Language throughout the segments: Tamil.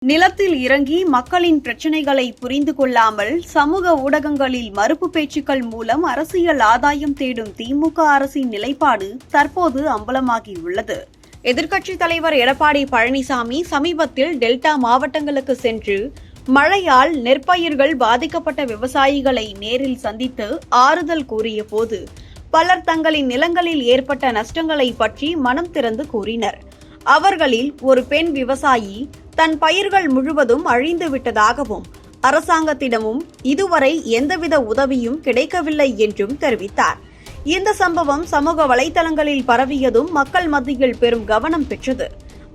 நிலத்தில் இறங்கி மக்களின் பிரச்சினைகளை புரிந்து கொள்ளாமல் சமூக ஊடகங்களில் மறுப்பு பேச்சுக்கள் மூலம் அரசியல் ஆதாயம் தேடும் திமுக அரசின் நிலைப்பாடு தற்போது அம்பலமாகியுள்ளது. எதிர்க்கட்சித் தலைவர் எடப்பாடி பழனிசாமி சமீபத்தில் டெல்டா மாவட்டங்களுக்கு சென்று மழையால் நெற்பயிர்கள் பாதிக்கப்பட்ட விவசாயிகளை நேரில் சந்தித்து ஆறுதல் கூறிய போது பலர் தங்களின் நிலங்களில் ஏற்பட்ட நஷ்டங்களை பற்றி மனம் திறந்து கூறினர். அவர்களில் ஒரு பெண் விவசாயி தன் பயிர்கள் முழுவதும் அழிந்து விட்டதாகவும் அரசாங்கத்திடமும் இதுவரை எந்தவித உதவியும் கிடைக்கவில்லை என்றும் தெரிவித்தார். இந்த சம்பவம் சமூக வலைதளங்களில் பரவியதும் மக்கள் மத்தியில் பெரும் கவனம் பெற்றது.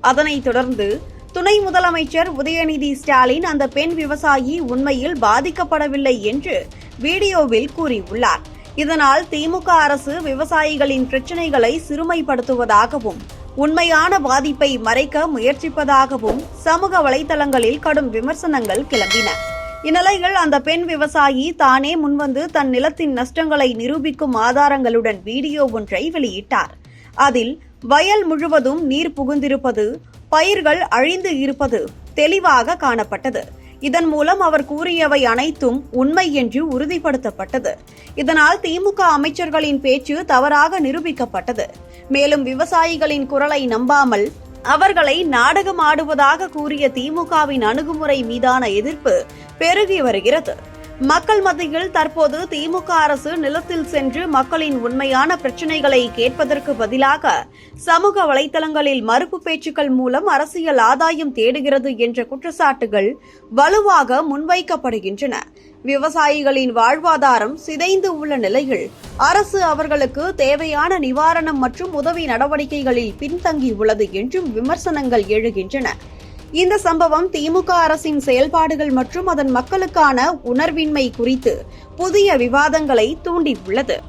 அதனைத் தொடர்ந்து துணை முதலமைச்சர் உதயநிதி ஸ்டாலின் அந்த பெண் விவசாயி உண்மையில் பாதிக்கப்படவில்லை என்று வீடியோவில் கூறியுள்ளார். இதனால் திமுக அரசு விவசாயிகளின் பிரச்சினைகளை சிறுமைப்படுத்துவதாகவும் உண்மையான பாதிப்பை மறைக்க முயற்சிப்பதாகவும் சமூக வலைதளங்களில் கடும் விமர்சனங்கள் கிளம்பின. இந்நிலையில் அந்த பெண் விவசாயி தானே முன்வந்து தன் நிலத்தின் நஷ்டங்களை நிரூபிக்கும் ஆதாரங்களுடன் வீடியோ ஒன்றை வெளியிட்டார். அதில் வயல் முழுவதும் நீர் புகுந்திருப்பது, பயிர்கள் அழிந்து இருப்பது தெளிவாக காணப்பட்டது. இதன் மூலம் அவர் கூறியவை அனைத்தும் உண்மை என்று உறுதிப்படுத்தப்பட்டது. இதனால் திமுக அமைச்சர்களின் பேச்சு தவறாக நிரூபிக்கப்பட்டது. மேலும் விவசாயிகளின் குரலை நம்பாமல் அவர்களை நாடகம் ஆடுவதாக கூறிய திமுகவின் அணுகுமுறை மீதான எதிர்ப்பு பெருகி வருகிறது. மக்கள் மத்தியில் தற்போது திமுக அரசு நிலத்தில் சென்று மக்களின் உண்மையான பிரச்சினைகளை கேட்பதற்கு பதிலாக சமூக வலைதளங்களில் மறுப்பு பேச்சுக்கள் மூலம் அரசியல் ஆதாயம் தேடுகிறது என்ற குற்றச்சாட்டுகள் வலுவாக முன்வைக்கப்படுகின்றன. விவசாயிகளின் வாழ்வாதாரம் சிதைந்து உள்ள நிலையில் அரசு அவர்களுக்கு தேவையான நிவாரணம் மற்றும் உதவி நடவடிக்கைகளில் பின்தங்கியுள்ளது என்றும் விமர்சனங்கள் எழுகின்றன. இந்த சம்பவம் திமுக அரசின் செயல்பாடுகள் மற்றும் அதன் மக்களுக்கான உணர்வின்மை குறித்து புதிய விவாதங்களை தூண்டியுள்ளது.